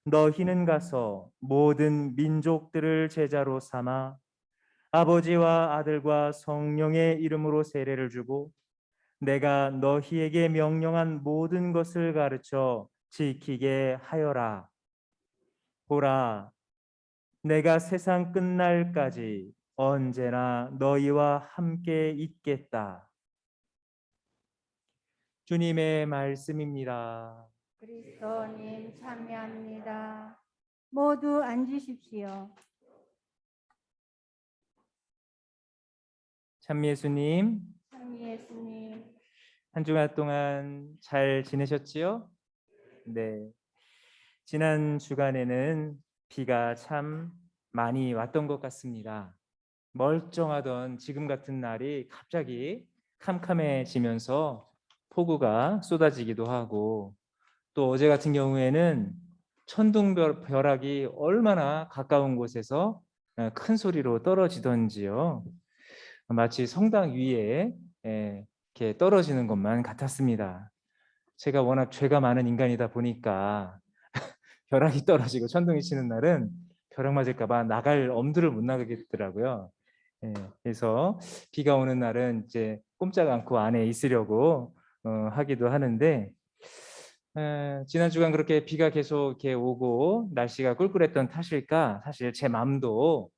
너희는 가서 모든 민족들을 제자로 삼아 아버지와 아들과 성령의 이름으로 세례를 주고 내가 너희에게 명령한 모든 것을 가르쳐 지키게 하여라. 보라, 내가 세상 끝날까지 언제나 너희와 함께 있겠다. 주님의 말씀입니다. 그리스도님 참여합니다. 모두 앉으십시오. 참 예수님, 참 예수님, 한 주간 동안 잘 지내셨지요? 네. 지난 주간에는 비가 참 많이 왔던 것 같습니다. 멀쩡하던 지금 같은 날이 갑자기 캄캄해지면서 폭우가 쏟아지기도 하고, 또 어제 같은 경우에는 천둥벼락이 얼마나 가까운 곳에서 큰 소리로 떨어지던지요. 마치 성당 위에 이렇게 떨어지는 것만 같았습니다. 제가 워낙 죄가 많은 인간이다 보니까 벼락이 떨어지고 천둥이 치는 날은 벼락 맞을까 봐 나갈 엄두를 못 나겠더라고요. 그래서 비가 오는 날은 이제 꼼짝 않고 안에 있으려고 하기도 하는데, 지난 주간 그렇게 비가 계속 이렇게 오고 날씨가 꿀꿀했던 탓일까, 사실 제 마음도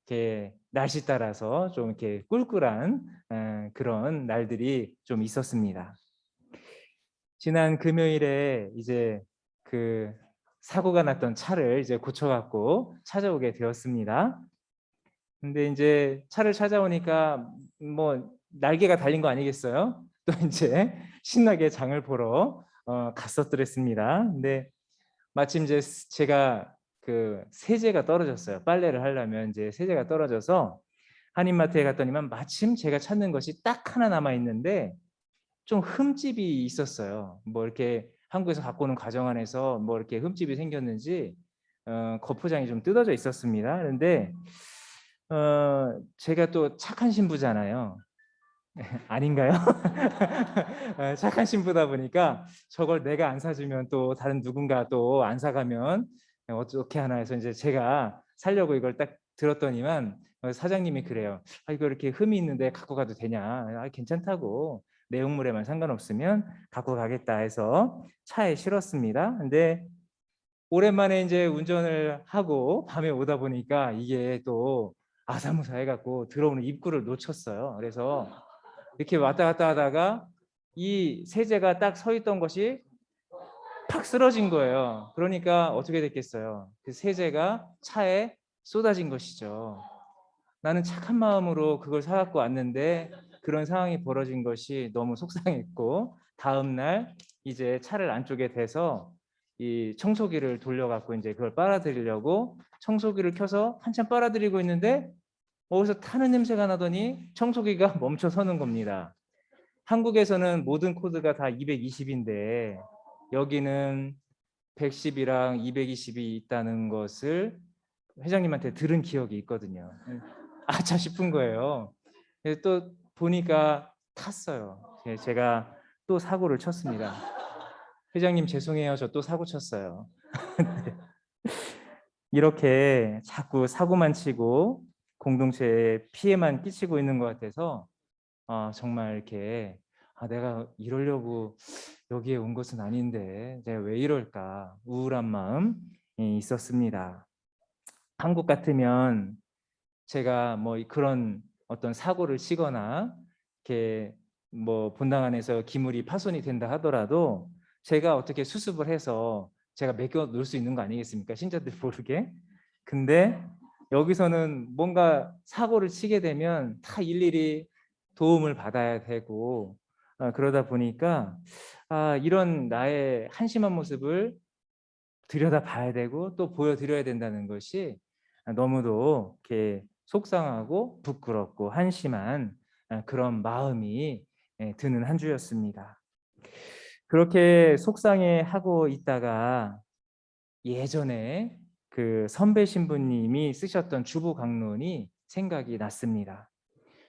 이렇게 날씨 따라서 좀 이렇게 꿀꿀한 그런 날들이 좀 있었습니다. 지난 금요일에 이제 그 사고가 났던 차를 이제 고쳐갖고 찾아오게 되었습니다. 근데 이제 차를 찾아오니까 뭐 날개가 달린 거 아니겠어요? 또 이제 신나게 장을 보러 갔었더랬습니다. 근데 마침 이제 제가 그 세제가 떨어졌어요. 빨래를 하려면 이제 세제가 떨어져서 한인마트에 갔더니만 마침 제가 찾는 것이 딱 하나 남아 있는데 좀 흠집이 있었어요. 뭐 이렇게 한국에서 갖고 오는 과정 안에서 뭐 이렇게 흠집이 생겼는지 겉포장이 좀 뜯어져 있었습니다. 그런데 제가 또 착한 신부잖아요. 아닌가요? 착한 신부다 보니까 저걸 내가 안 사주면 또 다른 누군가 또 안 사가면 어떻게 하나 해서 이제 제가 살려고 이걸 딱 들었더니만 사장님이 그래요. 아, 이거 이렇게 흠이 있는데 갖고 가도 되냐? 아, 괜찮다고. 내용물에만 상관없으면 갖고 가겠다 해서 차에 실었습니다. 근데 오랜만에 이제 운전을 하고 밤에 오다 보니까 이게 또 아사무사해갖고 들어오는 입구를 놓쳤어요. 그래서 이렇게 왔다 갔다 하다가 이 세제가 딱 서 있던 것이 팍 쓰러진 거예요. 그러니까 어떻게 됐겠어요? 그 세제가 차에 쏟아진 것이죠. 나는 착한 마음으로 그걸 사갖고 왔는데 그런 상황이 벌어진 것이 너무 속상했고, 다음 날 이제 차를 안쪽에 대서 이 청소기를 돌려갖고 이제 그걸 빨아들이려고 청소기를 켜서 한참 빨아들이고 있는데 어디서 타는 냄새가 나더니 청소기가 멈춰 서는 겁니다. 한국에서는 모든 코드가 다 220인데 여기는 110이랑 220이 있다는 것을 회장님한테 들은 기억이 있거든요. 아차 싶은 거예요. 그래서 또 보니까 탔어요. 제가 또 사고를 쳤습니다. 회장님 죄송해요. 저 또 사고 쳤어요. 이렇게 자꾸 사고만 치고 공동체에 피해만 끼치고 있는 것 같아서 정말 이렇게 내가 이러려고 여기에 온 것은 아닌데 내가 왜 이럴까 우울한 마음이 있었습니다. 한국 같으면 제가 뭐 그런 어떤 사고를 치거나 이렇게 뭐 본당 안에서 기물이 파손이 된다 하더라도 제가 어떻게 수습을 해서 제가 맡겨 놓을 수 있는 거 아니겠습니까? 신자들 모르게. 근데 여기서는 뭔가 사고를 치게 되면 다 일일이 도움을 받아야 되고 그러다 보니까 이런 나의 한심한 모습을 들여다봐야 되고 또 보여드려야 된다는 것이 너무도 이렇게 속상하고 부끄럽고 한심한 그런 마음이 드는 한 주였습니다. 그렇게 속상해하고 있다가 예전에 그 선배 신부님이 쓰셨던 주보 강론이 생각이 났습니다.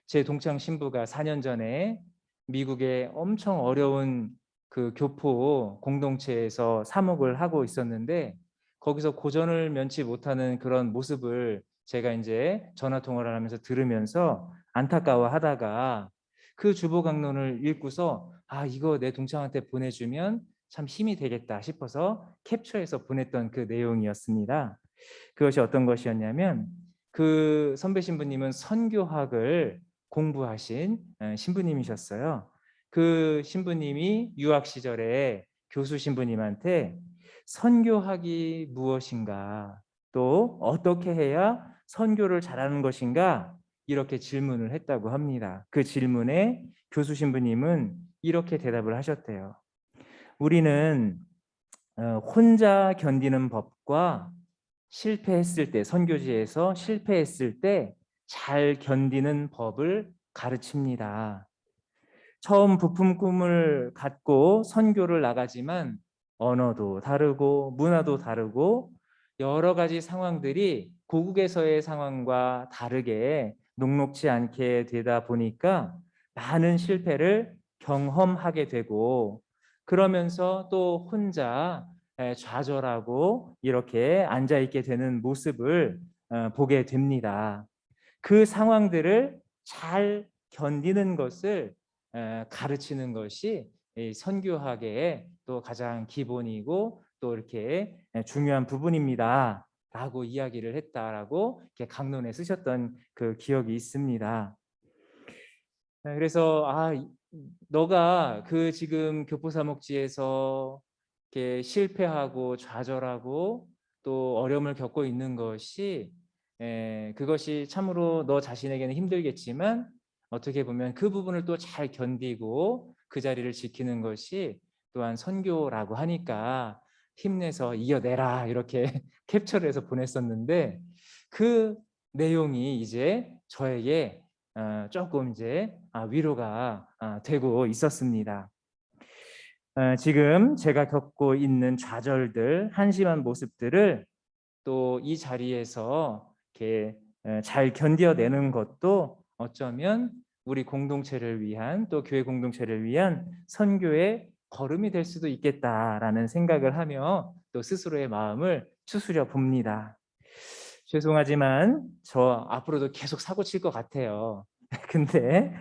제 동창 신부가 4년 전에 미국의 엄청 어려운 그 교포 공동체에서 사목을 하고 있었는데 거기서 고전을 면치 못하는 그런 모습을 제가 이제 전화 통화를 하면서 들으면서 안타까워하다가 그 주보 강론을 읽고서 아 이거 내 동창한테 보내주면 참 힘이 되겠다 싶어서 캡처해서 보냈던 그 내용이었습니다. 그것이 어떤 것이었냐면 그 선배 신부님은 선교학을 공부하신 신부님이셨어요. 그 신부님이 유학 시절에 교수 신부님한테 선교학이 무엇인가, 또 어떻게 해야 선교를 잘하는 것인가 이렇게 질문을 했다고 합니다. 그 질문에 교수 신부님은 이렇게 대답을 하셨대요. 우리는 혼자 견디는 법과 실패했을 때, 선교지에서 실패했을 때 잘 견디는 법을 가르칩니다. 처음 부품 꿈을 갖고 선교를 나가지만 언어도 다르고 문화도 다르고 여러 가지 상황들이 고국에서의 상황과 다르게 녹록지 않게 되다 보니까 많은 실패를 경험하게 되고 그러면서 또 혼자 좌절하고 이렇게 앉아 있게 되는 모습을 보게 됩니다. 그 상황들을 잘 견디는 것을 가르치는 것이 이 선교학의 또 가장 기본이고 또 이렇게 중요한 부분입니다. 라고 이야기를 했다라고 이렇게 강론에 쓰셨던 그 기억이 있습니다. 그래서 너가 그 지금 교포사목지에서 이렇게 실패하고 좌절하고 또 어려움을 겪고 있는 것이 그것이 참으로 너 자신에게는 힘들겠지만 어떻게 보면 그 부분을 또 잘 견디고 그 자리를 지키는 것이 또한 선교라고 하니까 힘내서 이겨내라 이렇게 캡처를 해서 보냈었는데 그 내용이 이제 저에게 조금 이제 위로가 되고 있었습니다. 지금 제가 겪고 있는 좌절들, 한심한 모습들을 또 이 자리에서 이렇게 잘 견뎌내는 것도 어쩌면 우리 공동체를 위한 또 교회 공동체를 위한 선교의 걸음이 될 수도 있겠다라는 생각을 하며 또 스스로의 마음을 추스려 봅니다. 죄송하지만 저 앞으로도 계속 사고 칠 것 같아요. 근데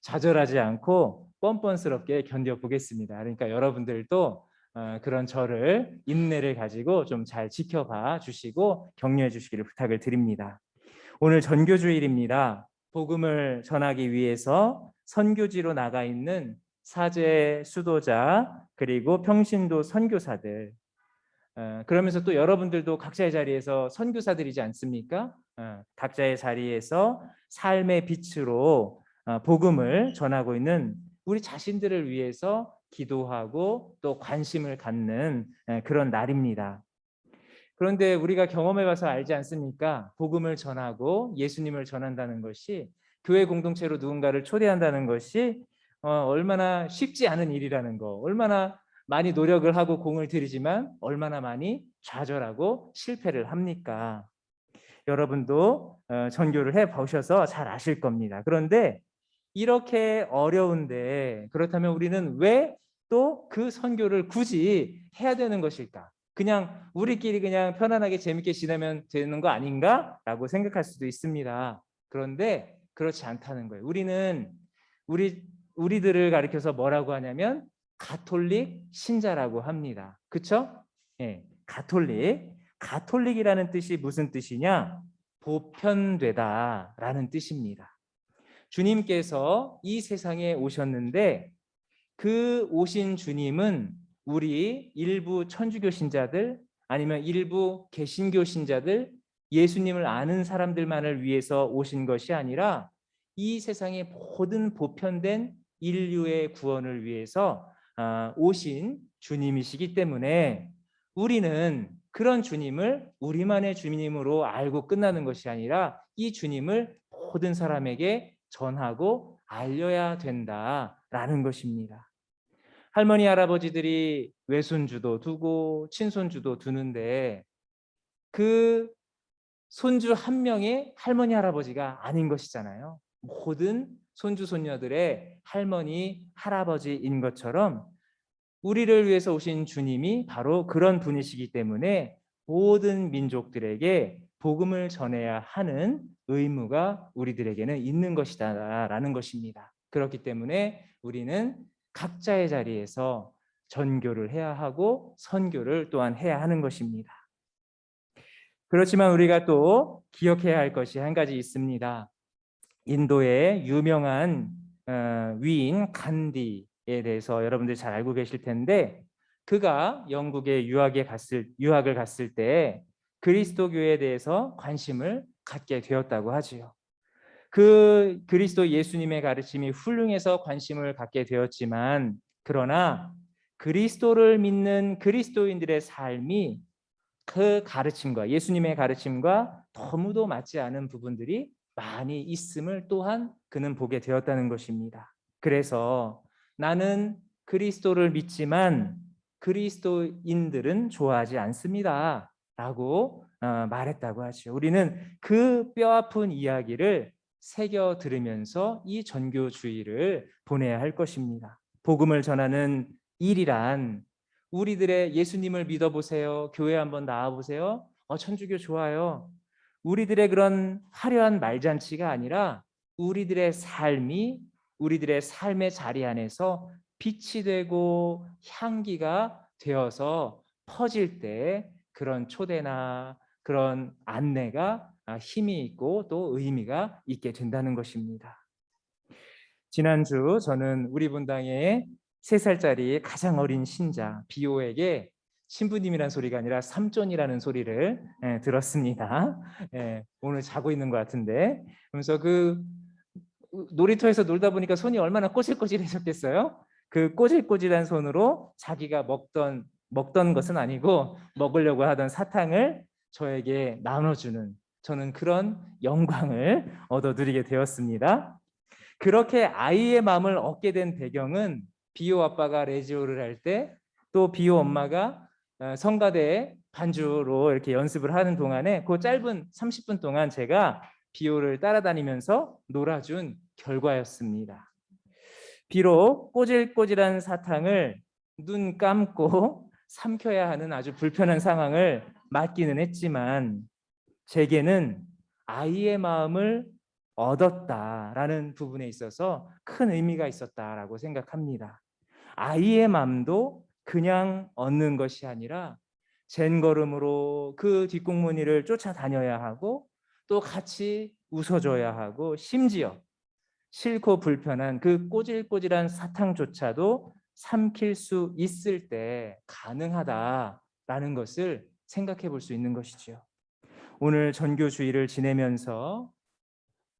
좌절하지 않고 뻔뻔스럽게 견뎌 보겠습니다. 그러니까 여러분들도 그런 저를 인내를 가지고 좀 잘 지켜봐 주시고 격려해 주시기를 부탁을 드립니다. 오늘 전교주일입니다. 복음을 전하기 위해서 선교지로 나가 있는 사제 수도자 그리고 평신도 선교사들 그러면서 또 여러분들도 각자의 자리에서 선교사들이지 않습니까? 각자의 자리에서 삶의 빛으로 복음을 전하고 있는 우리 자신들을 위해서 기도하고 또 관심을 갖는 그런 날입니다. 그런데 우리가 경험해 봐서 알지 않습니까? 복음을 전하고 예수님을 전한다는 것이 교회 공동체로 누군가를 초대한다는 것이 얼마나 쉽지 않은 일이라는 거, 얼마나 많이 노력을 하고 공을 들이지만 얼마나 많이 좌절하고 실패를 합니까? 여러분도 전교를 해 보셔서 잘 아실 겁니다. 그런데 이렇게 어려운데 그렇다면 우리는 왜 또 그 선교를 굳이 해야 되는 것일까? 그냥 우리끼리 그냥 편안하게 재밌게 지내면 되는 거 아닌가라고 생각할 수도 있습니다. 그런데 그렇지 않다는 거예요. 우리는 우리들을 가리켜서 뭐라고 하냐면 가톨릭 신자라고 합니다. 그렇죠? 예, 가톨릭. 가톨릭이라는 뜻이 무슨 뜻이냐? 보편되다라는 뜻입니다. 주님께서 이 세상에 오셨는데 그 오신 주님은 우리 일부 천주교 신자들 아니면 일부 개신교 신자들 예수님을 아는 사람들만을 위해서 오신 것이 아니라 이 세상의 모든 보편된 인류의 구원을 위해서 오신 주님이시기 때문에 우리는 그런 주님을 우리만의 주님으로 알고 끝나는 것이 아니라 이 주님을 모든 사람에게 전하고 알려야 된다라는 것입니다. 할머니 할아버지들이 외손주도 두고 친손주도 두는데 그 손주 한 명의 할머니 할아버지가 아닌 것이잖아요. 모든 손주 손녀들의 할머니 할아버지인 것처럼 우리를 위해서 오신 주님이 바로 그런 분이시기 때문에 모든 민족들에게 복음을 전해야 하는 의무가 우리들에게는 있는 것이다라는 것입니다. 그렇기 때문에 우리는 각자의 자리에서 전교를 해야 하고 선교를 또한 해야 하는 것입니다. 그렇지만 우리가 또 기억해야 할 것이 한 가지 있습니다. 인도의 유명한 위인 간디에 대해서 여러분들이 잘 알고 계실 텐데, 그가 영국에 유학을 갔을 때 그리스도교에 대해서 관심을 갖게 되었다고 하지요. 그 그리스도 예수님의 가르침이 훌륭해서 관심을 갖게 되었지만, 그러나 그리스도를 믿는 그리스도인들의 삶이 그 가르침과 예수님의 가르침과 너무도 맞지 않은 부분들이 많이 있음을 또한 그는 보게 되었다는 것입니다. 그래서 나는 그리스도를 믿지만 그리스도인들은 좋아하지 않습니다 라고 말했다고 하죠. 우리는 그 뼈아픈 이야기를 새겨 들으면서 이 전교주의를 보내야 할 것입니다. 복음을 전하는 일이란 우리들의 예수님을 믿어보세요, 교회 한번 나와보세요, 천주교 좋아요, 우리들의 그런 화려한 말잔치가 아니라 우리들의 삶이 우리들의 삶의 자리 안에서 빛이 되고 향기가 되어서 퍼질 때 그런 초대나 그런 안내가 힘이 있고 또 의미가 있게 된다는 것입니다. 지난주 저는 우리 분당의 3살짜리 가장 어린 신자 비오에게 신부님이란 소리가 아니라 삼촌이라는 소리를 들었습니다. 오늘 자고 있는 것 같은데, 그러면서 그 놀이터에서 놀다 보니까 손이 얼마나 꼬질꼬질해졌겠어요. 그 꼬질꼬질한 손으로 자기가 먹던 것은 아니고 먹으려고 하던 사탕을 저에게 나눠주는, 저는 그런 영광을 얻어 누리게 되었습니다. 그렇게 아이의 마음을 얻게 된 배경은 비오 아빠가 레지오를 할 때, 또 비오 엄마가 성가대 반주로 이렇게 연습을 하는 동안에 그 짧은 30분 동안 제가 비오를 따라다니면서 놀아준 결과였습니다. 비록 꼬질꼬질한 사탕을 눈 감고 삼켜야 하는 아주 불편한 상황을 맞기는 했지만, 제게는 아이의 마음을 얻었다라는 부분에 있어서 큰 의미가 있었다라고 생각합니다. 아이의 마음도 그냥 얻는 것이 아니라 젠걸음으로 그 뒷공무니를 쫓아다녀야 하고, 또 같이 웃어줘야 하고, 심지어 싫고 불편한 그 꼬질꼬질한 사탕조차도 삼킬 수 있을 때 가능하다라는 것을 생각해 볼 수 있는 것이지요. 오늘 전교주의를 지내면서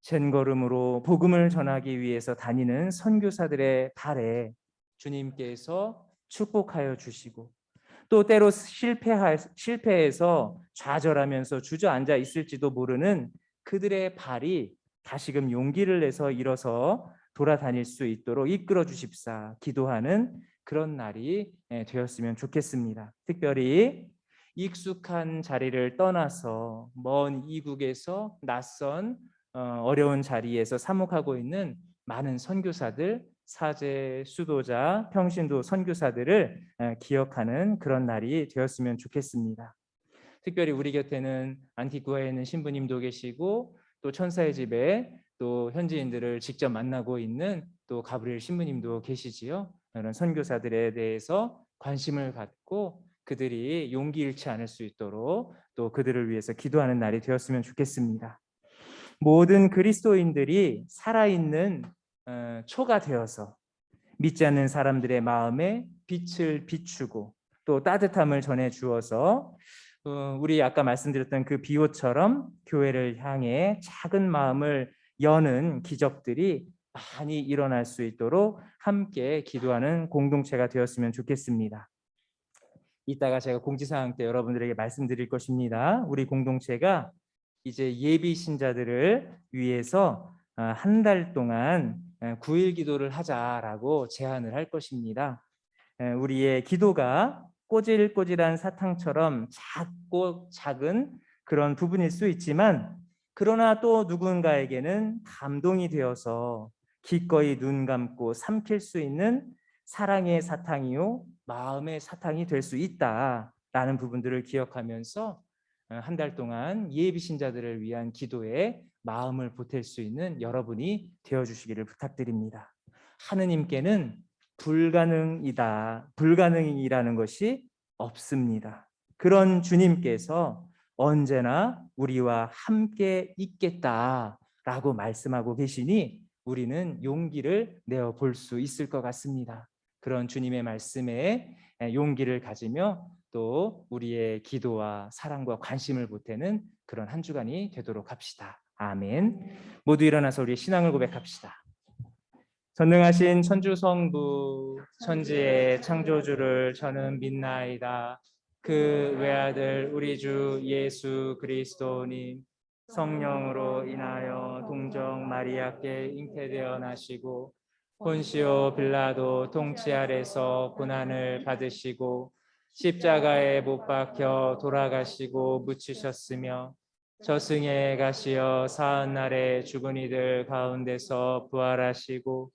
젠걸음으로 복음을 전하기 위해서 다니는 선교사들의 발에 주님께서 축복하여 주시고, 또 때로 실패해서 좌절하면서 주저앉아 있을지도 모르는 그들의 발이 다시금 용기를 내서 일어서 돌아다닐 수 있도록 이끌어 주십사 기도하는 그런 날이 되었으면 좋겠습니다. 특별히 익숙한 자리를 떠나서 먼 이국에서 낯선 어려운 자리에서 사목하고 있는 많은 선교사들, 사제, 수도자, 평신도 선교사들을 기억하는 그런 날이 되었으면 좋겠습니다. 특별히 우리 곁에는 안티구아에 있는 신부님도 계시고, 또 천사의 집에 또 현지인들을 직접 만나고 있는 또 가브리엘 신부님도 계시지요. 이런 선교사들에 대해서 관심을 갖고 그들이 용기 잃지 않을 수 있도록 또 그들을 위해서 기도하는 날이 되었으면 좋겠습니다. 모든 그리스도인들이 살아있는 초가 되어서 믿지 않는 사람들의 마음에 빛을 비추고 또 따뜻함을 전해 주어서 우리 아까 말씀드렸던 그 비오처럼 교회를 향해 작은 마음을 여는 기적들이 많이 일어날 수 있도록 함께 기도하는 공동체가 되었으면 좋겠습니다. 이따가 제가 공지사항 때 여러분들에게 말씀드릴 것입니다. 우리 공동체가 이제 예비 신자들을 위해서 한 달 동안 9일 기도를 하자라고 제안을 할 것입니다. 우리의 기도가 꼬질꼬질한 사탕처럼 작고 작은 그런 부분일 수 있지만, 그러나 또 누군가에게는 감동이 되어서 기꺼이 눈 감고 삼킬 수 있는 사랑의 사탕이요 마음의 사탕이 될 수 있다라는 부분들을 기억하면서 한 달 동안 예비 신자들을 위한 기도에 마음을 보탤 수 있는 여러분이 되어 주시기를 부탁드립니다. 하느님께는 불가능이라는 것이 없습니다. 그런 주님께서 언제나 우리와 함께 있겠다라고 말씀하고 계시니 우리는 용기를 내어 볼 수 있을 것 같습니다. 그런 주님의 말씀에 용기를 가지며 또 우리의 기도와 사랑과 관심을 보태는 그런 한 주간이 되도록 합시다. 아멘. 모두 일어나서 우리의 신앙을 고백합시다. 전능하신 천주 성부 천지의 창조주를 저는 믿나이다. 그 외아들 우리 주 예수 그리스도님 성령으로 인하여 동정 마리아께 잉태되어 나시고 본시오 빌라도 통치 아래서 고난을 받으시고 십자가에 못 박혀 돌아가시고 묻히셨으며 저승에 가시어 사흘날에 죽은 이들 가운데서 부활하시고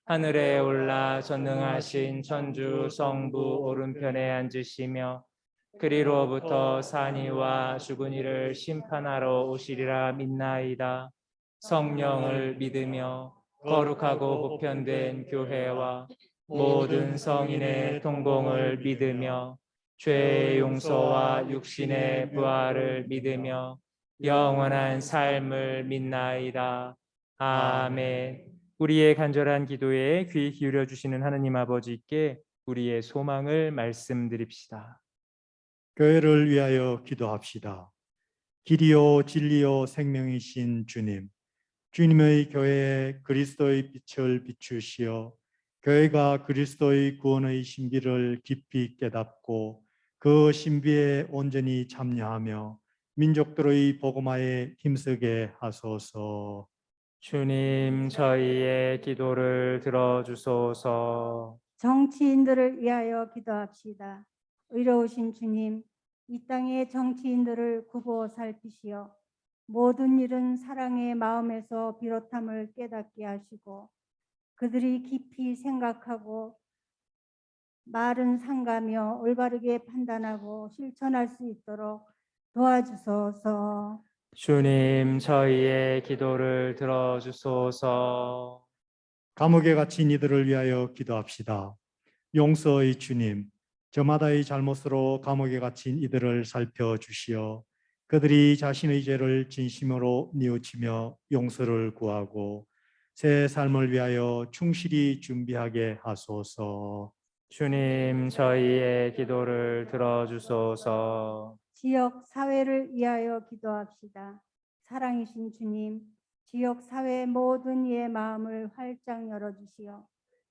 하늘에 올라 전능하신 천주 성부 오른편에 앉으시며 그리로부터 산이와 죽은 이를 심판하러 오시리라 믿나이다. 성령을 믿으며 거룩하고 보편된 교회와 모든 성인의 통공을 믿으며 죄의 용서와 육신의 부활을 믿으며 영원한 삶을 믿나이다. 아멘. 우리의 간절한 기도에 귀 기울여 주시는 하느님 아버지께 우리의 소망을 말씀드립시다. 교회를 위하여 기도합시다. 길이요 진리요 생명이신 주님, 주님의 교회에 그리스도의 빛을 비추시어 교회가 그리스도의 구원의 신비를 깊이 깨닫고 그 신비에 온전히 참여하며 민족들의 복음화에 힘쓰게 하소서. 주님, 저희의 기도를 들어주소서. 정치인들을 위하여 기도합시다. 의로우신 주님, 이 땅의 정치인들을 구보 살피시어 모든 일은 사랑의 마음에서 비롯함을 깨닫게 하시고 그들이 깊이 생각하고 말은 삼가며 올바르게 판단하고 실천할 수 있도록 도와주소서. 주님, 저희의 기도를 들어주소서. 감옥에 갇힌 이들을 위하여 기도합시다. 용서의 주님, 저마다의 잘못으로 감옥에 갇힌 이들을 살펴주시어 그들이 자신의 죄를 진심으로 뉘우치며 용서를 구하고 새 삶을 위하여 충실히 준비하게 하소서. 주님, 저희의 기도를 들어주소서. 지역 사회를 위하여 기도합시다. 사랑이신 주님, 지역 사회 모든 이의 마음을 활짝 열어주시어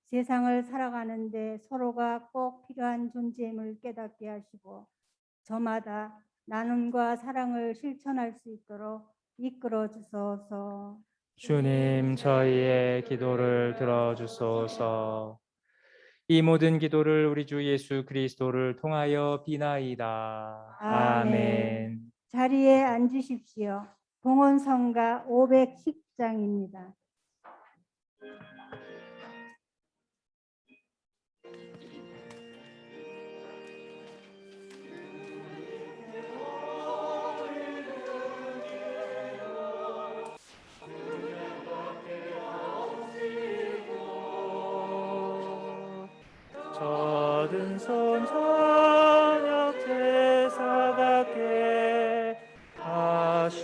세상을 살아가는데 서로가 꼭 필요한 존재임을 깨닫게 하시고 저마다 나눔과 사랑을 실천할 수 있도록 이끌어 주소서. 주님, 저희의 기도를 들어주소서. 이 모든 기도를 우리 주 예수 그리스도를 통하여 비나이다. 아멘. 자리에 앉으십시오. 봉헌성가 510장입니다. 젖은 손 저녁 제사 같게 하시옵소서.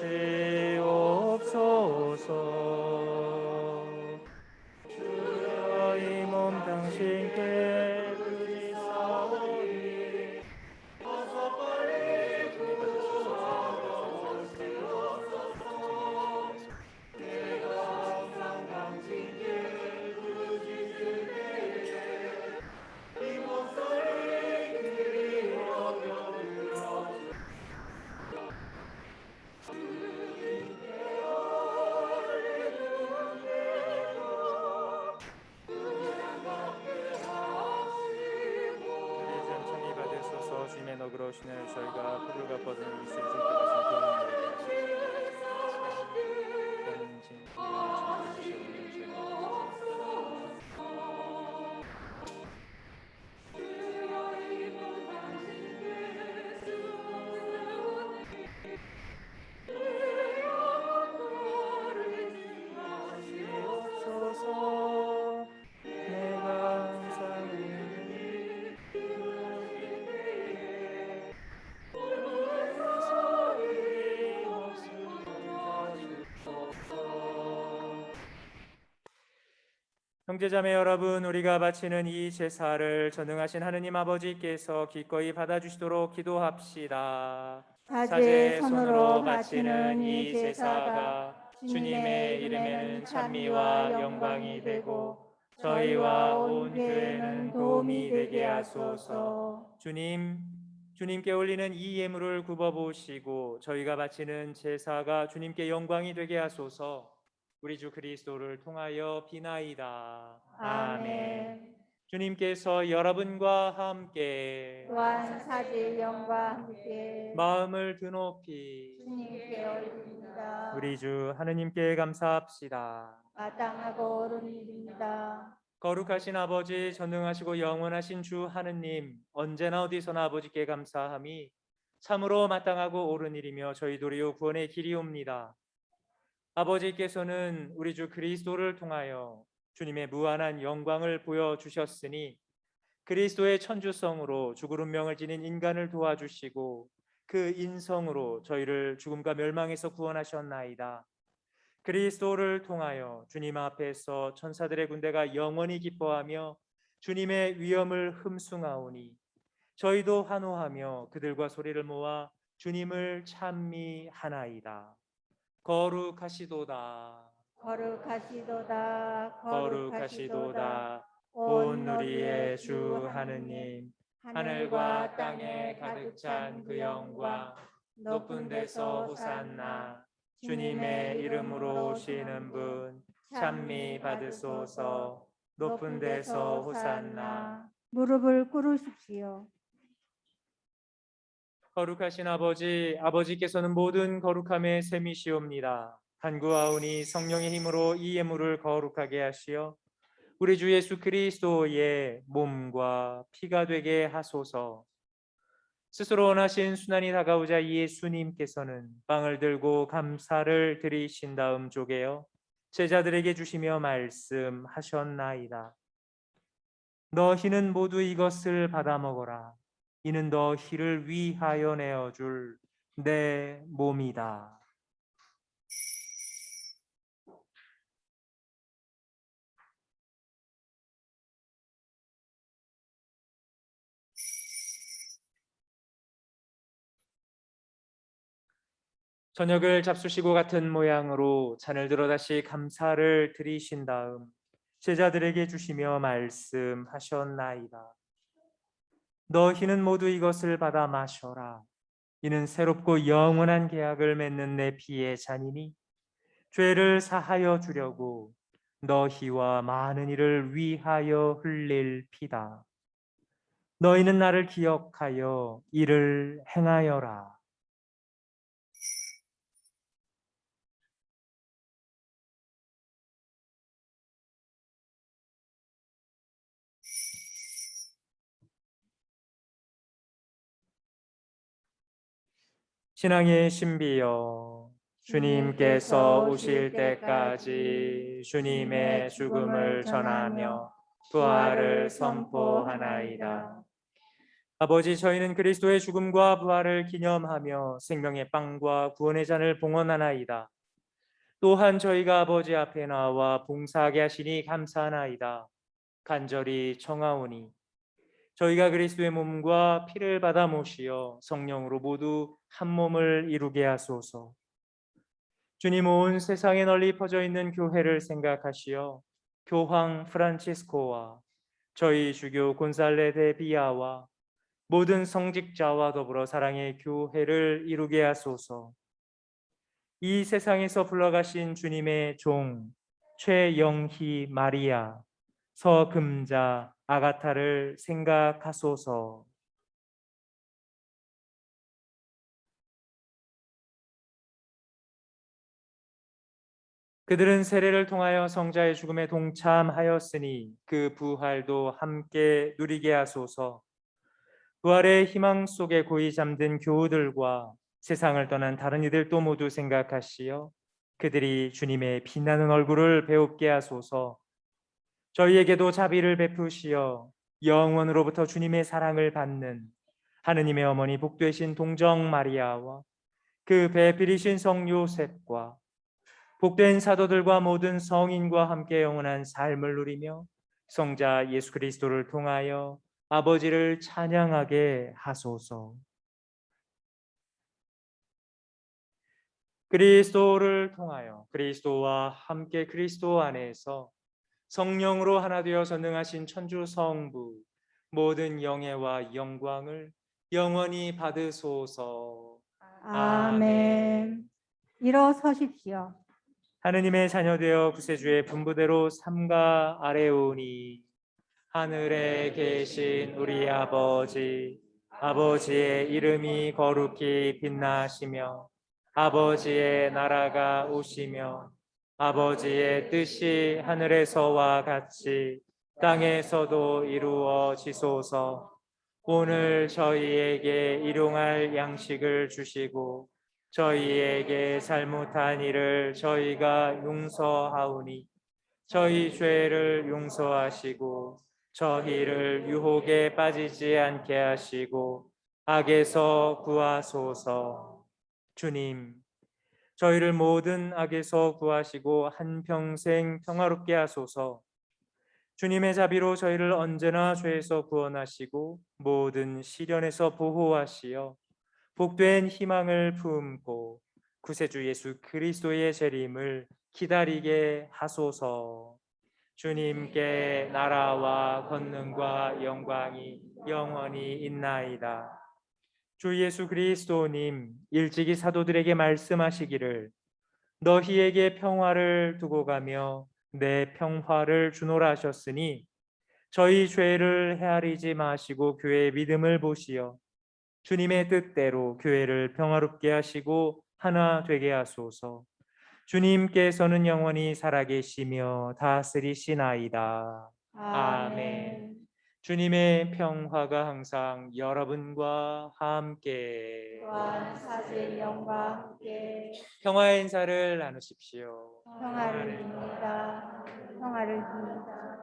주여 이 몸 당신께 드리사오니 어서 빨리 구원하옵소서. 내가 항상 당신께 부르짖을 때에 이 목소리 귀로 들어 주님의 너그러 오시는 저희가 풀과 뻗은 이슬 형제자매 여러분, 우리가 바치는 이 제사를 전능하신 하느님 아버지께서 기꺼이 받아주시도록 기도합시다. 사제 손으로 바치는 이 제사가 주님의 이름에는 찬미와 영광이 되고 저희와 온 교회는 도움이 되게 하소서. 주님께 올리는 이 예물을 굽어보시고 저희가 바치는 제사가 주님께 영광이 되게 하소서. 우리 주 그리스도를 통하여 비나이다. 아멘. 주님께서 여러분과 함께 또한 사제 영과 함께 마음을 드높이 주님께 올립니다. 우리 주 하느님께 감사합시다. 마땅하고 옳은 일입니다. 거룩하신 아버지, 전능하시고 영원하신 주 하느님, 언제나 어디서나 아버지께 감사함이 참으로 마땅하고 옳은 일이며 저희 도리어 구원의 길이옵니다. 아버지께서는 우리 주 그리스도를 통하여 주님의 무한한 영광을 보여주셨으니 그리스도의 천주성으로 죽을 운명을 지닌 인간을 도와주시고 그 인성으로 저희를 죽음과 멸망에서 구원하셨나이다. 그리스도를 통하여 주님 앞에서 천사들의 군대가 영원히 기뻐하며 주님의 위엄을 흠숭하오니 저희도 환호하며 그들과 소리를 모아 주님을 찬미하나이다. 거룩하시도다. 거룩하시도다. 거룩하시도다. 온 누리의 주 하느님, 하늘과 땅에 가득 찬 그 영광, 높은 데서 호산나. 주님의 이름으로 오시는 분 찬미 받으소서. 높은 데서 호산나. 무릎을 꿇으십시오. 거룩하신 아버지, 아버지께서는 모든 거룩함의 셈이시옵니다. 간구하오니 성령의 힘으로 이 예물을 거룩하게 하시어 우리 주 예수 그리스도의 몸과 피가 되게 하소서. 스스로 원하신 순환이 다가오자 예수님께서는 빵을 들고 감사를 드리신 다음 쪼개어 제자들에게 주시며 말씀하셨나이다. 너희는 모두 이것을 받아 먹어라. 이는 너희를 위하여 내어줄 내 몸이다. 저녁을 잡수시고 같은 모양으로 잔을 들어 다시 감사를 드리신 다음 제자들에게 주시며 말씀하셨나이다. 너희는 모두 이것을 받아 마셔라. 이는 새롭고 영원한 계약을 맺는 내 피의 잔이니 죄를 사하여 주려고 너희와 많은 이를 위하여 흘릴 피다. 너희는 나를 기억하여 이를 행하여라. 신앙의 신비여, 주님께서 오실 때까지 주님의 죽음을 전하며 부활을 선포하나이다. 아버지, 저희는 그리스도의 죽음과 부활을 기념하며 생명의 빵과 구원의 잔을 봉헌하나이다. 또한 저희가 아버지 앞에 나와 봉사하게 하시니 감사하나이다. 간절히 청하오니 저희가 그리스도의 몸과 피를 받아 모시어 성령으로 모두 한 몸을 이루게 하소서. 주님, 온 세상에 널리 퍼져 있는 교회를 생각하시어 교황 프란치스코와 저희 주교 곤살레 데 비아와 모든 성직자와 더불어 사랑의 교회를 이루게 하소서. 이 세상에서 불러가신 주님의 종 최영희 마리아, 서금자 아가타를 생각하소서. 그들은 세례를 통하여 성자의 죽음에 동참하였으니 그 부활도 함께 누리게 하소서. 부활의 희망 속에 고이 잠든 교우들과 세상을 떠난 다른 이들도 모두 생각하시어 그들이 주님의 빛나는 얼굴을 배웁게 하소서. 저희에게도 자비를 베푸시어 영원으로부터 주님의 사랑을 받는 하느님의 어머니 복되신 동정 마리아와 그 배필이신 성 요셉과 복된 사도들과 모든 성인과 함께 영원한 삶을 누리며 성자 예수 그리스도를 통하여 아버지를 찬양하게 하소서. 그리스도를 통하여 그리스도와 함께 그리스도 안에서 성령으로 하나 되어 전능하신 천주 성부 모든 영예와 영광을 영원히 받으소서. 아멘. 일어서십시오. 하느님의 자녀되어 구세주의 분부대로 삼가 아뢰오니 하늘에 계신 우리 아버지, 아버지의 이름이 거룩히 빛나시며 아버지의 나라가 오시며 아버지의 뜻이 하늘에서와 같이 땅에서도 이루어지소서. 오늘 저희에게 일용할 양식을 주시고 저희에게 잘못한 일을 저희가 용서하오니 저희 죄를 용서하시고 저희를 유혹에 빠지지 않게 하시고 악에서 구하소서. 주님, 저희를 모든 악에서 구하시고 한평생 평화롭게 하소서. 주님의 자비로 저희를 언제나 죄에서 구원하시고 모든 시련에서 보호하시어 복된 희망을 품고 구세주 예수 그리스도의 재림을 기다리게 하소서. 주님께 나라와 권능과 영광이 영원히 있나이다. 주 예수 그리스도님, 일찍이 사도들에게 말씀하시기를 너희에게 평화를 두고 가며 내 평화를 주노라 하셨으니 저희 죄를 헤아리지 마시고 교회의 믿음을 보시어 주님의 뜻대로 교회를 평화롭게 하시고 하나 되게 하소서. 주님께서는 영원히 살아계시며 다스리시나이다. 아멘. 주님의 평화가 항상 여러분과 함께. 또한 사제의 영과 함께 평화의 인사를 나누십시오. 평화를 빕니다. 평화를 빕니다.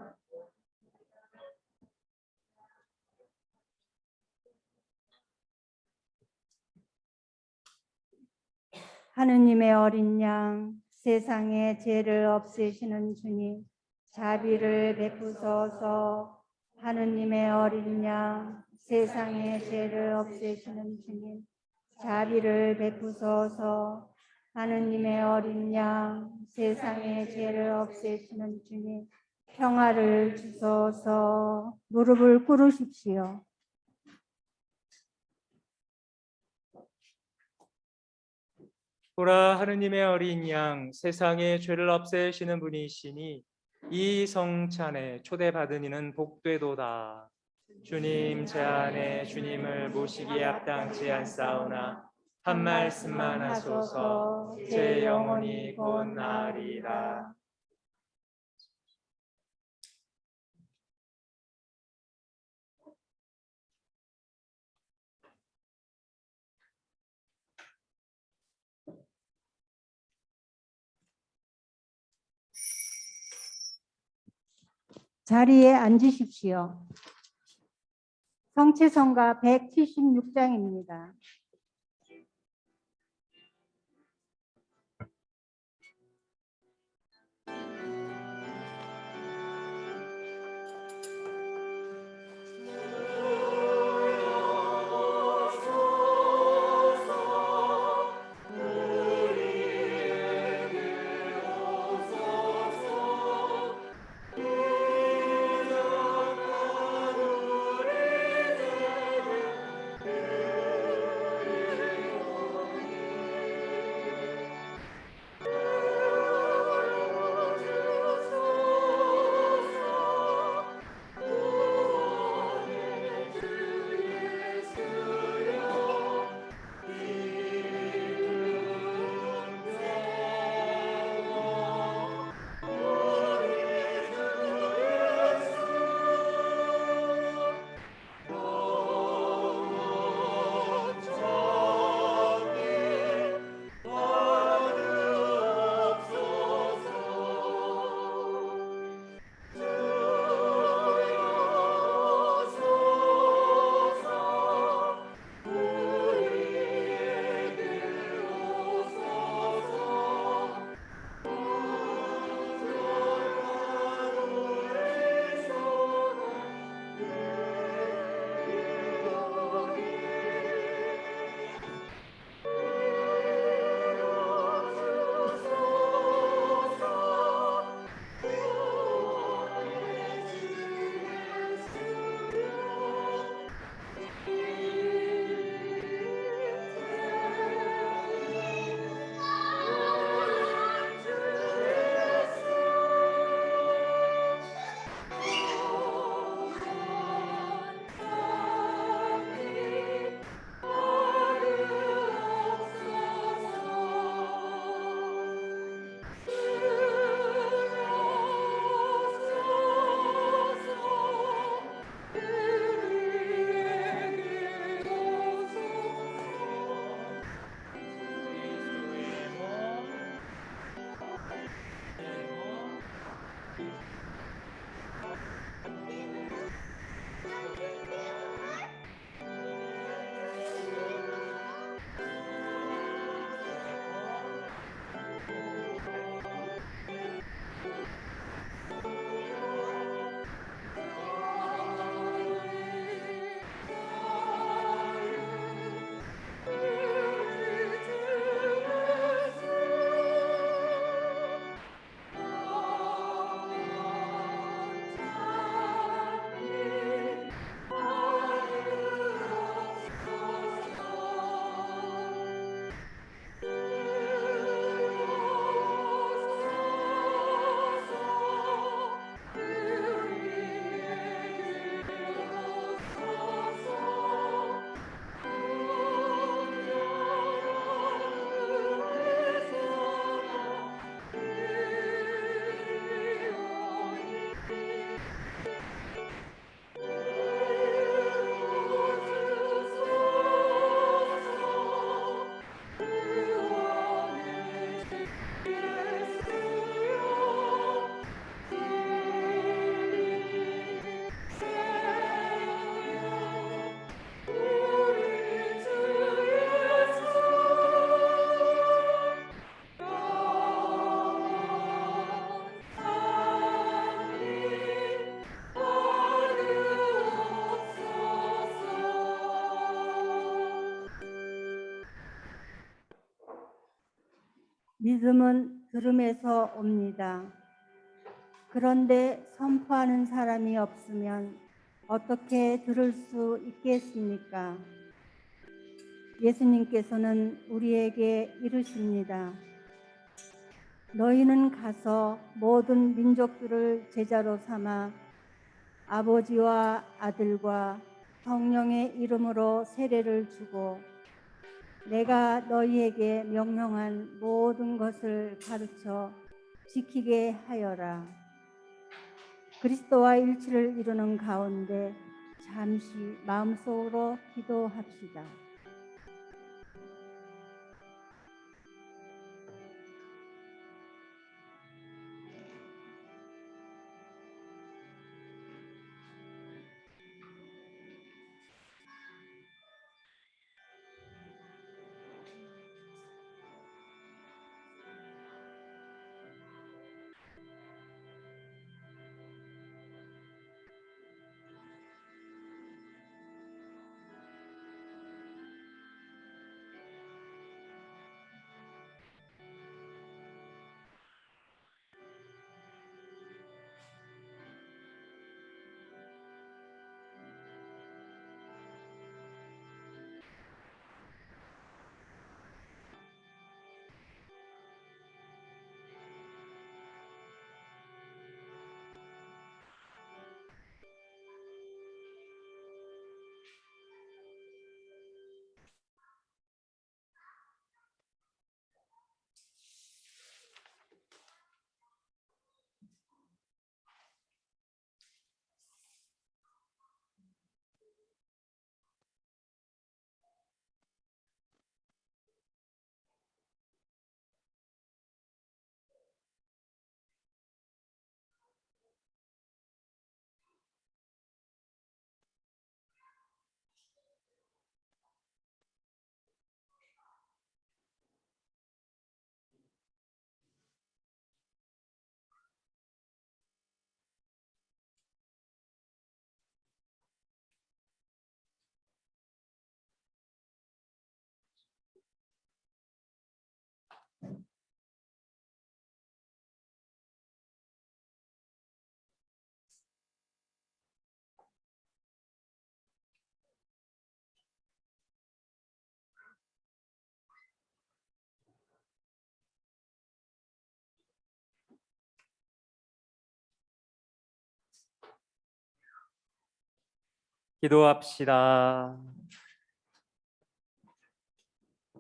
하느님의 어린 양, 세상의 죄를 없애시는 주님, 자비를 베푸소서. 하느님의 어린 양, 세상의 죄를 없애시는 주님, 자비를 베푸소서. 하느님의 어린 양, 세상의 죄를 없애시는 주님, 평화를 주소서. 무릎을 꿇으십시오. 보라, 하느님의 어린 양, 세상의 죄를 없애시는 분이시니 이 성찬에 초대받은 이는 복되도다. 주님, 제 안에 주님을 모시기에 합당치 않사오나 한 말씀만 하소서. 제 영혼이 곧 나으리라. 자리에 앉으십시오. 성취성가 176장입니다. 믿음은 들음에서 옵니다. 그런데 선포하는 사람이 없으면 어떻게 들을 수 있겠습니까? 예수님께서는 우리에게 이르십니다. 너희는 가서 모든 민족들을 제자로 삼아 아버지와 아들과 성령의 이름으로 세례를 주고 내가 너희에게 명령한 모든 것을 가르쳐 지키게 하여라. 그리스도와 일치를 이루는 가운데 잠시 마음속으로 기도합시다. 기도합시다.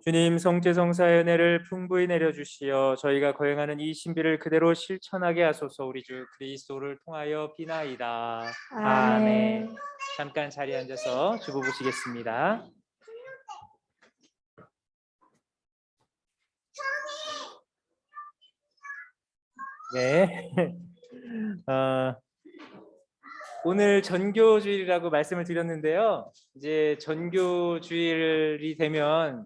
주님, 성제성사의 은혜를 풍부히 내려주시어 저희가 거행하는 이 신비를 그대로 실천하게 하소서. 우리 주 그리스도를 통하여 비나이다. 아멘. 잠깐 자리에 앉아서 주보 보시겠습니다. 네. 오늘 전교주일이라고 말씀을 드렸는데요. 이제 전교주일이 되면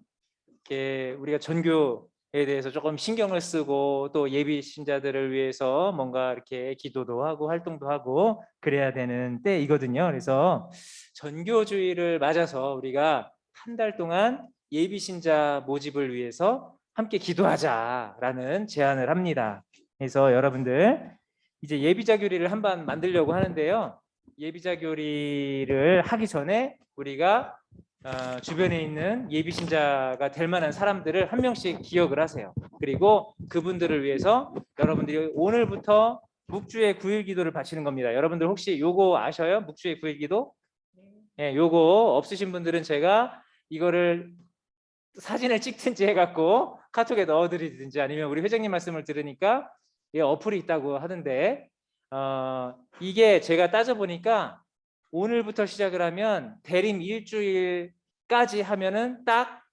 이렇게 우리가 전교에 대해서 조금 신경을 쓰고 또 예비 신자들을 위해서 뭔가 이렇게 기도도 하고 활동도 하고 그래야 되는 때이거든요. 그래서 전교주일을 맞아서 우리가 한 달 동안 예비 신자 모집을 위해서 함께 기도하자라는 제안을 합니다. 그래서 여러분들 이제 예비자 교리를 한번 만들려고 하는데요. 예비자 교리를 하기 전에 우리가 주변에 있는 예비 신자가 될 만한 사람들을 한 명씩 기억을 하세요. 그리고 그분들을 위해서 여러분들이 오늘부터 묵주의 9일 기도를 바치는 겁니다. 여러분들 혹시 요거 아셔요? 묵주의 9일 기도? 네, 요거 없으신 분들은 제가 이거를 사진을 찍든지 해갖고 카톡에 넣어드리든지 아니면 우리 회장님 말씀을 들으니까 어플이 있다고 하던데 이게 제가 따져보니까 오늘부터 시작을 하면 대림 일주일까지 하면은 딱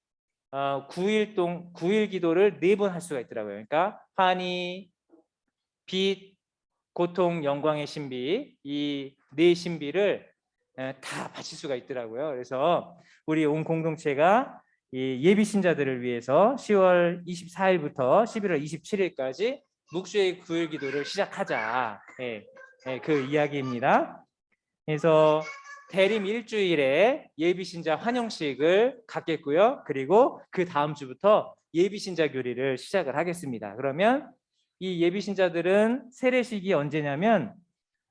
9일 기도를 4번 할 수가 있더라고요. 그러니까 환희, 빛, 고통, 영광의 신비 이 네 신비를 다 바칠 수가 있더라고요. 그래서 우리 온 공동체가 이 예비 신자들을 위해서 10월 24일부터 11월 27일까지 묵주의 9일 기도를 시작하자. 그 이야기입니다. 그래서 대림 일주일에 예비 신자 환영식을 갖겠고요. 그리고 그 다음 주부터 예비 신자 교리를 시작을 하겠습니다. 그러면 이 예비 신자들은 세례식이 언제냐면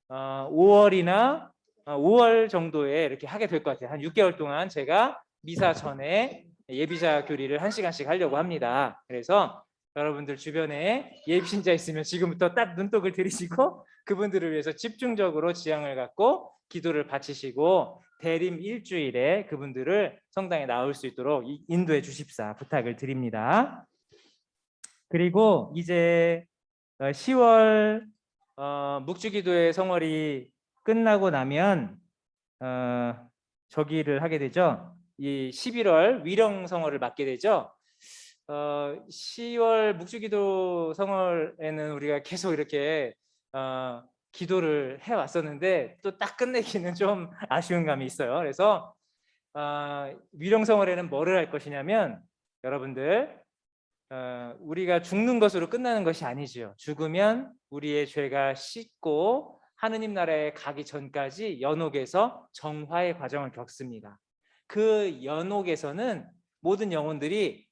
5월이나 5월 정도에 이렇게 하게 될 것 같아요. 한 6개월 동안 제가 미사 전에 예비자 교리를 1시간씩 하려고 합니다. 그래서 여러분들 주변에 예비 신자 있으면 지금부터 딱 눈독을 들이시고 그분들을 위해서 집중적으로 지향을 갖고 기도를 바치시고 대림 일주일에 그분들을 성당에 나올 수 있도록 인도해 주십사 부탁을 드립니다. 그리고 이제 10월 묵주기도회 성월이 끝나고 나면 저기를 하게 되죠. 이 11월 위령 성월을 맞게 되죠. 10월 묵주기도 성월에는 우리가 계속 이렇게 기도를 해왔었는데 또 딱 끝내기는 좀 아쉬운 감이 있어요. 그래서 위령 성월에는 뭐를 할 것이냐면 여러분들 우리가 죽는 것으로 끝나는 것이 아니죠. 죽으면 우리의 죄가 씻고 하느님 나라에 가기 전까지 연옥에서 정화의 과정을 겪습니다. 그 연옥에서는 모든 영혼들이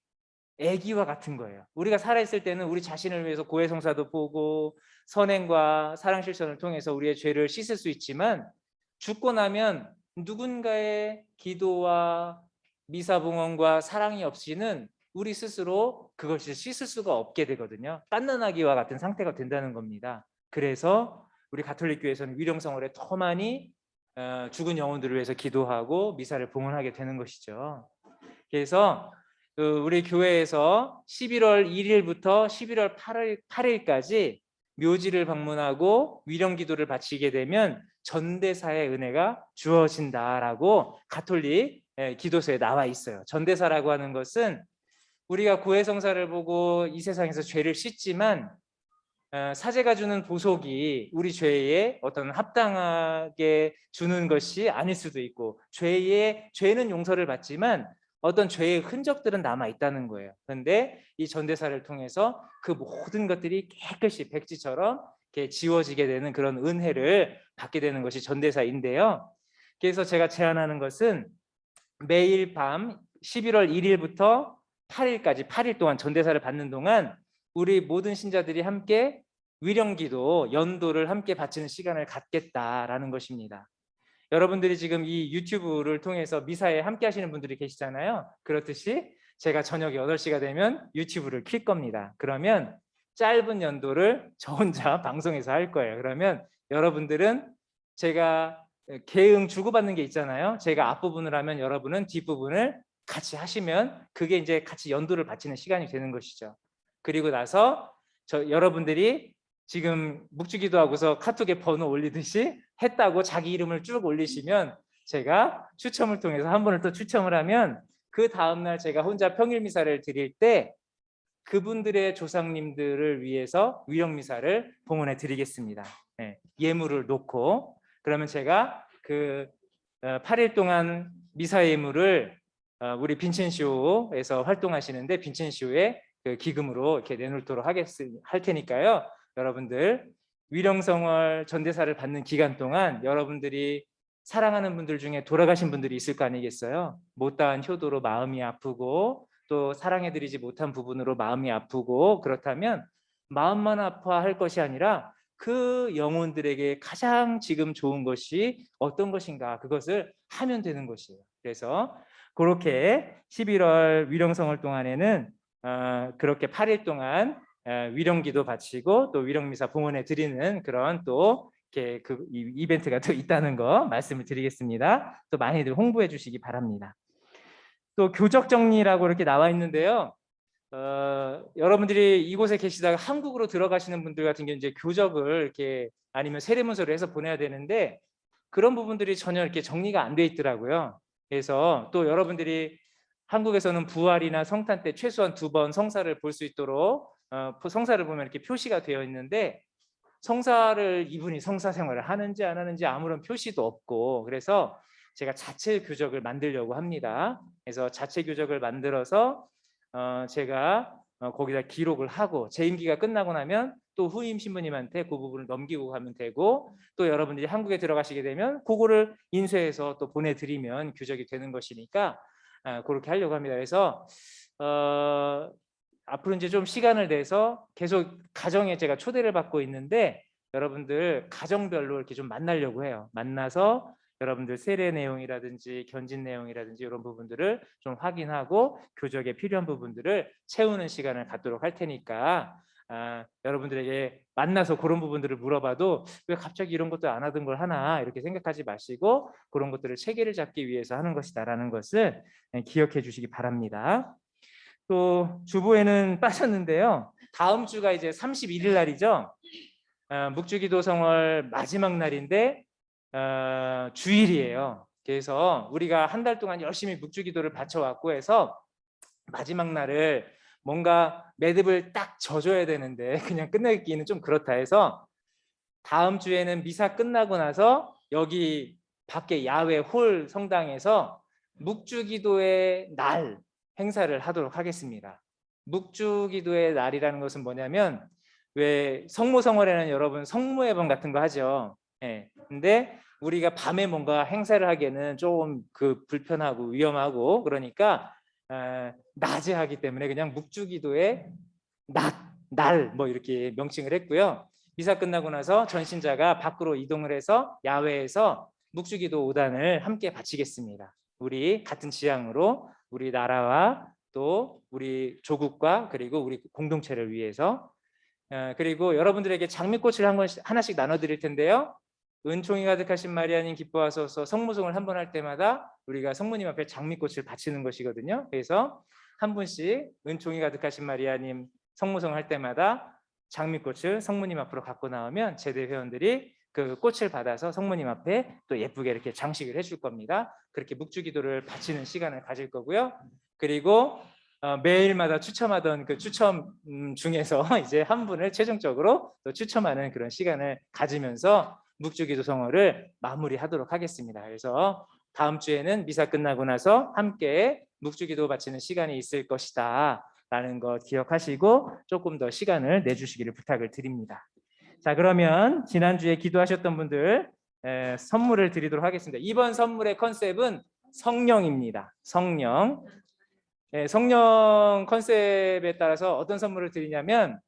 애기와 같은 거예요. 우리가 살아있을 때는 우리 자신을 위해서 고해성사도 보고 선행과 사랑 실천을 통해서 우리의 죄를 씻을 수 있지만 죽고 나면 누군가의 기도와 미사봉헌과 사랑이 없이는 우리 스스로 그것을 씻을 수가 없게 되거든요. 깐난아기와 같은 상태가 된다는 겁니다. 그래서 우리 가톨릭 교회에서는 위령성월에 더 많이 죽은 영혼들을 위해서 기도하고 미사를 봉헌하게 되는 것이죠. 그래서 우리 교회에서 11월 1일부터 11월 8일까지 묘지를 방문하고 위령 기도를 바치게 되면 전대사의 은혜가 주어진다라고 가톨릭 기도서에 나와 있어요. 전대사라고 하는 것은 우리가 고해성사를 보고 이 세상에서 죄를 씻지만 사제가 주는 보속이 우리 죄에 어떤 합당하게 주는 것이 아닐 수도 있고 죄는 용서를 받지만 어떤 죄의 흔적들은 남아 있다는 거예요. 그런데 이 전대사를 통해서 그 모든 것들이 깨끗이 백지처럼 이렇게 지워지게 되는 그런 은혜를 받게 되는 것이 전대사인데요. 그래서 제가 제안하는 것은 매일 밤 11월 1일부터 8일까지 8일 동안 전대사를 받는 동안 우리 모든 신자들이 함께 위령기도 연도를 함께 바치는 시간을 갖겠다라는 것입니다. 여러분들이 지금 이 유튜브를 통해서 미사에 함께 하시는 분들이 계시잖아요. 그렇듯이 제가 저녁 8시가 되면 유튜브를 킬 겁니다. 그러면 짧은 연도를 저 혼자 방송에서 할 거예요. 그러면 여러분들은 제가 계응 주고받는 게 있잖아요. 제가 앞부분을 하면 여러분은 뒷부분을 같이 하시면 그게 이제 같이 연도를 바치는 시간이 되는 것이죠. 그리고 나서 여러분들이 지금 묵주기도 하고서 카톡에 번호 올리듯이 했다고 자기 이름을 쭉 올리시면 제가 추첨을 통해서 한 분을 또 추첨을 하면 그 다음날 제가 혼자 평일 미사를 드릴 때 그분들의 조상님들을 위해서 위령 미사를 봉헌해 드리겠습니다. 예물을 놓고 그러면 제가 그 8일 동안 미사 예물을 우리 빈첸시오에서 활동하시는데 빈첸시오의 그 기금으로 이렇게 내놓도록 할 테니까요. 여러분들 위령성월 전대사를 받는 기간 동안 여러분들이 사랑하는 분들 중에 돌아가신 분들이 있을 거 아니겠어요? 못다한 효도로 마음이 아프고 또 사랑해드리지 못한 부분으로 마음이 아프고 그렇다면 마음만 아파할 것이 아니라 그 영혼들에게 가장 지금 좋은 것이 어떤 것인가 그것을 하면 되는 것이에요. 그래서 그렇게 11월 위령성월 동안에는 그렇게 8일 동안 위령기도 바치고 또 위령미사 봉헌해 드리는 그런 또 이렇게 그 이벤트가 또 있다는 거 말씀을 드리겠습니다. 또 많이들 홍보해 주시기 바랍니다. 또 교적 정리라고 이렇게 나와 있는데요. 여러분들이 이곳에 계시다가 한국으로 들어가시는 분들 같은 경우 이제 교적을 이렇게 아니면 세례문서를 해서 보내야 되는데 그런 부분들이 전혀 이렇게 정리가 안 돼 있더라고요. 그래서 또 여러분들이 한국에서는 부활이나 성탄 때 최소한 2번 성사를 볼 수 있도록 성사를 보면 이렇게 표시가 되어 있는데 성사를 이분이 성사 생활을 하는지 안 하는지 아무런 표시도 없고 그래서 제가 자체 교적을 만들려고 합니다. 그래서 자체 교적을 만들어서 제가 거기다 기록을 하고 제 임기가 끝나고 나면 또 후임 신부님한테 그 부분을 넘기고 가면 되고 또 여러분들이 한국에 들어가시게 되면 그거를 인쇄해서 또 보내드리면 교적이 되는 것이니까 그렇게 하려고 합니다. 그래서 앞으로 이제 좀 시간을 내서 계속 가정에 제가 초대를 받고 있는데 여러분들 가정별로 이렇게 좀 만나려고 해요. 만나서 여러분들 세례 내용이라든지 견진 내용이라든지 이런 부분들을 좀 확인하고 교적에 필요한 부분들을 채우는 시간을 갖도록 할 테니까 여러분들에게 만나서 그런 부분들을 물어봐도 왜 갑자기 이런 것도 안 하던 걸 하나 이렇게 생각하지 마시고 그런 것들을 체계를 잡기 위해서 하는 것이다라는 것을 기억해 주시기 바랍니다. 또 주보에는 빠졌는데요. 다음 주가 이제 31일 날이죠. 묵주기도 성월 마지막 날인데 주일이에요. 그래서 우리가 한 달 동안 열심히 묵주기도를 바쳐왔고 해서 마지막 날을 뭔가 매듭을 딱 져줘야 되는데 그냥 끝내기는 좀 그렇다 해서 다음 주에는 미사 끝나고 나서 여기 밖에 야외 홀 성당에서 묵주기도의 날 행사를 하도록 하겠습니다. 묵주기도의 날이라는 것은 뭐냐면 왜 성모성월에는 여러분 성모예번 같은 거 하죠. 예. 근데 우리가 밤에 뭔가 행사를 하기에는 조금 불편하고 위험하고 그러니까 낮에 하기 때문에 그냥 묵주기도의 날 뭐 이렇게 명칭을 했고요. 미사 끝나고 나서 전신자가 밖으로 이동을 해서 야외에서 묵주기도 5단을 함께 바치겠습니다. 우리 같은 지향으로 우리 나라와 또 우리 조국과 그리고 우리 공동체를 위해서 그리고 여러분들에게 장미꽃을 하나씩 나눠드릴 텐데요. 은총이 가득하신 마리아님 기뻐하소서 성모송을 한 번 할 때마다 우리가 성모님 앞에 장미꽃을 바치는 것이거든요. 그래서 한 분씩 은총이 가득하신 마리아님 성모송을 할 때마다 장미꽃을 성모님 앞으로 갖고 나오면 제대 회원들이 그 꽃을 받아서 성모님 앞에 또 예쁘게 이렇게 장식을 해줄 겁니다. 그렇게 묵주기도를 바치는 시간을 가질 거고요. 그리고 매일마다 추첨하던 그 추첨 중에서 이제 한 분을 최종적으로 또 추첨하는 그런 시간을 가지면서 묵주기도 성월을 마무리하도록 하겠습니다. 그래서 다음 주에는 미사 끝나고 나서 함께 묵주기도 바치는 시간이 있을 것이다 라는 것 기억하시고 조금 더 시간을 내주시기를 부탁을 드립니다. 자, 그러면 지난주에 기도하셨던 분들 선물을 드리도록 하겠습니다. 이번 선물의 컨셉은 성령입니다. 성령. 성령 컨셉에 따라서 어떤 선물을 드리냐면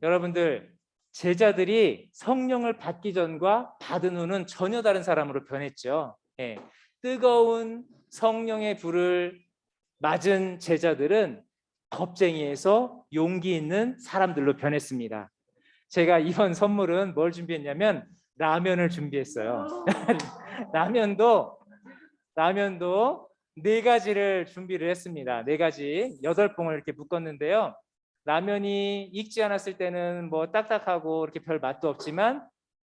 여러분들 제자들이 성령을 받기 전과 받은 후는 전혀 다른 사람으로 변했죠. 뜨거운 성령의 불을 맞은 제자들은 겁쟁이에서 용기 있는 사람들로 변했습니다. 제가 이번 선물은 뭘 준비했냐면 라면을 준비했어요. 라면도 4가지를 준비를 했습니다. 4가지 8봉을 이렇게 묶었는데요. 라면이 익지 않았을 때는 뭐 딱딱하고 이렇게 별 맛도 없지만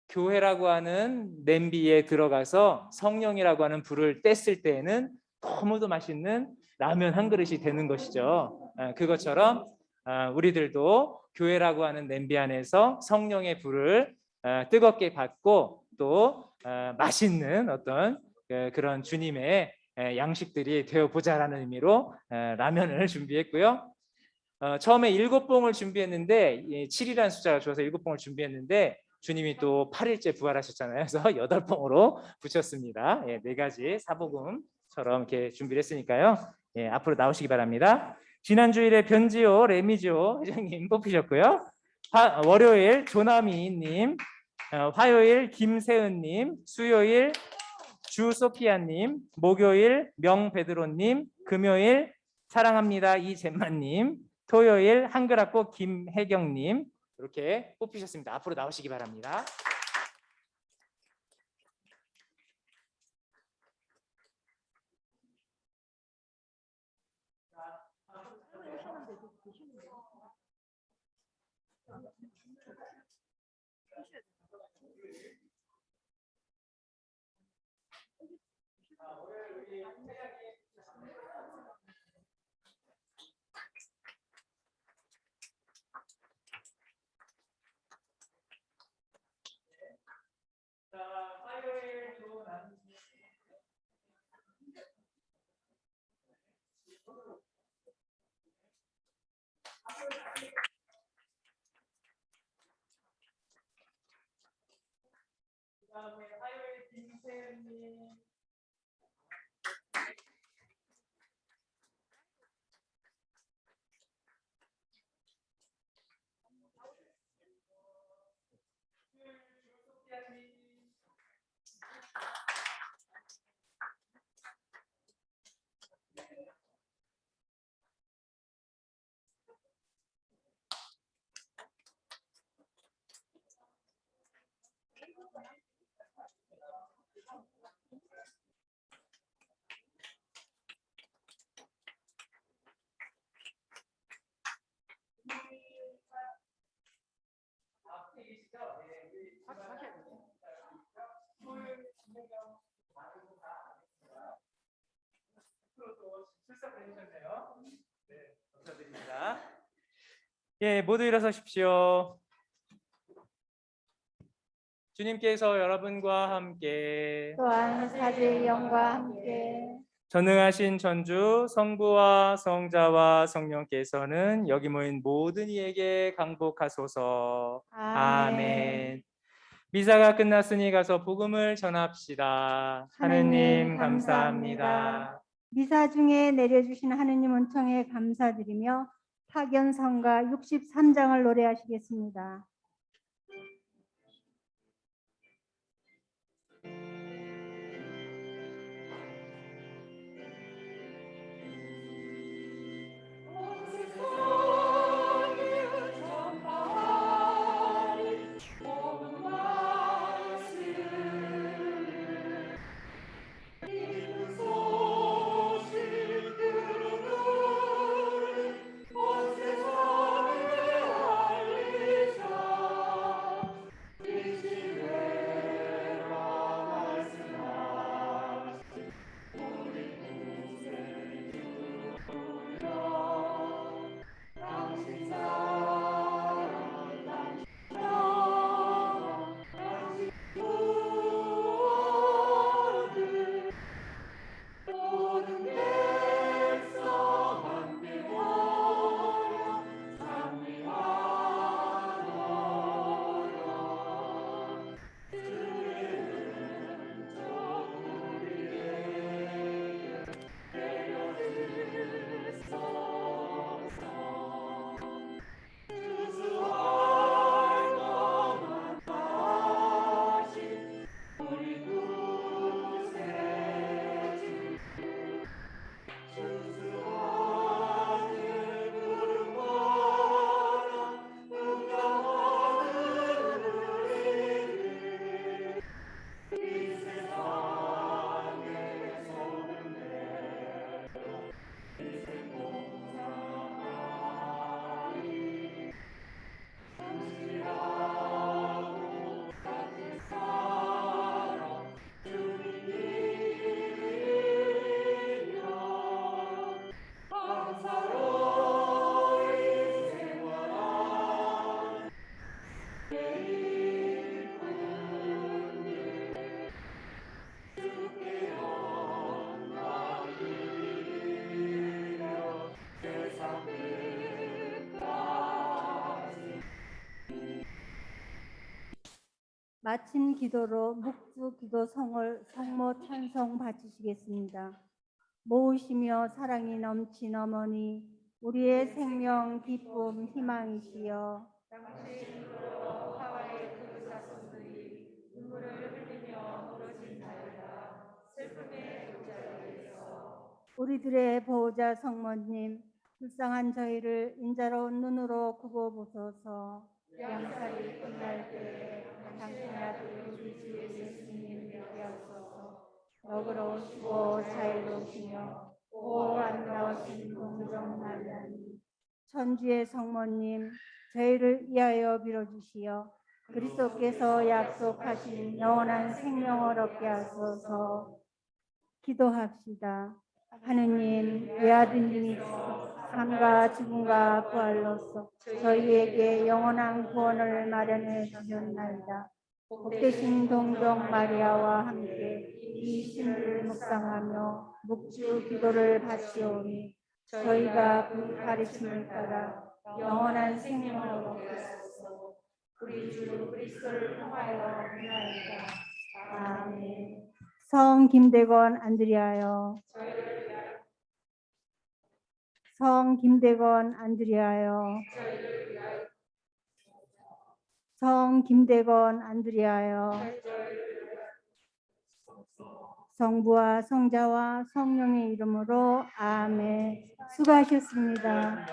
교회라고 하는 냄비에 들어가서 성령이라고 하는 불을 뗐을 때에는 너무도 맛있는 라면 한 그릇이 되는 것이죠. 그것처럼 우리들도 교회라고 하는 냄비 안에서 성령의 불을 뜨겁게 받고 또 맛있는 어떤 그런 주님의 양식들이 되어보자라는 의미로 라면을 준비했고요. 처음에 7봉을 준비했는데 7이라는 숫자가 좋아서 7봉을 준비했는데 주님이 또 8일째 부활하셨잖아요. 그래서 8봉으로 붙였습니다. 4가지 사복음처럼 이렇게 준비를 했으니까요. 앞으로 나오시기 바랍니다. 지난 주일에 변지호 레미지호 회장님 뽑히셨고요. 월요일 조나미님, 화요일 김세은님, 수요일 주소피아님, 목요일 명베드로님, 금요일 사랑합니다 이잼마님, 토요일 한글학고 김혜경님 이렇게 뽑히셨습니다. 앞으로 나오시기 바랍니다. 감사드립니다. 예, 모두 일어서십시오. 주님께서 여러분과 함께 또한 사주의 영과 함께 전능하신 전주 성부와 성자와 성령께서는 여기 모인 모든 이에게 강복하소서. 아멘. 미사가 끝났으니 가서 복음을 전합시다. 하느님 감사합니다. 미사 중에 내려주신 하느님 은총에 감사드리며 파견성가 63장을 노래하시겠습니다. 마친 기도로 묵주 기도 성모 찬송 바치시겠습니다. 모으시며 사랑이 넘친 어머니, 우리의 생명, 기쁨, 희망이시여. 우리들의 보호자 성모님, 불쌍한 저희를 인자로운 눈으로 굽어 보소서. 양살이 끝날 때 당신의 아들 우리 주 예수님 뵙게 하소서. 너그러우시고 자유로우시며 오 아름다우신 동정 마리아님, 천주의 성모님, 저희를 위하여 빌어주시어 그리스도께서 약속하신 영원한 생명을 얻게 하소서. 기도합시다. 하느님, 외아드님이 삶과 죽음과 부활로서 저희에게 영원한 구원을 마련해 주셨나이다. 복되신 동정 마리아와 함께 이 신비를 묵상하며 묵주 기도를 바치오니 저희가 그 가르침을 따라 영원한 생명을 얻겠소서. 우리 주 그리스도를 통하여 비나이다. 아멘. 성 김대건 안드리아요. 성 김대건 안드리아요. 성 김대건 안드리아요. 성부와 성자와 성령의 이름으로 아멘. 수고하셨습니다.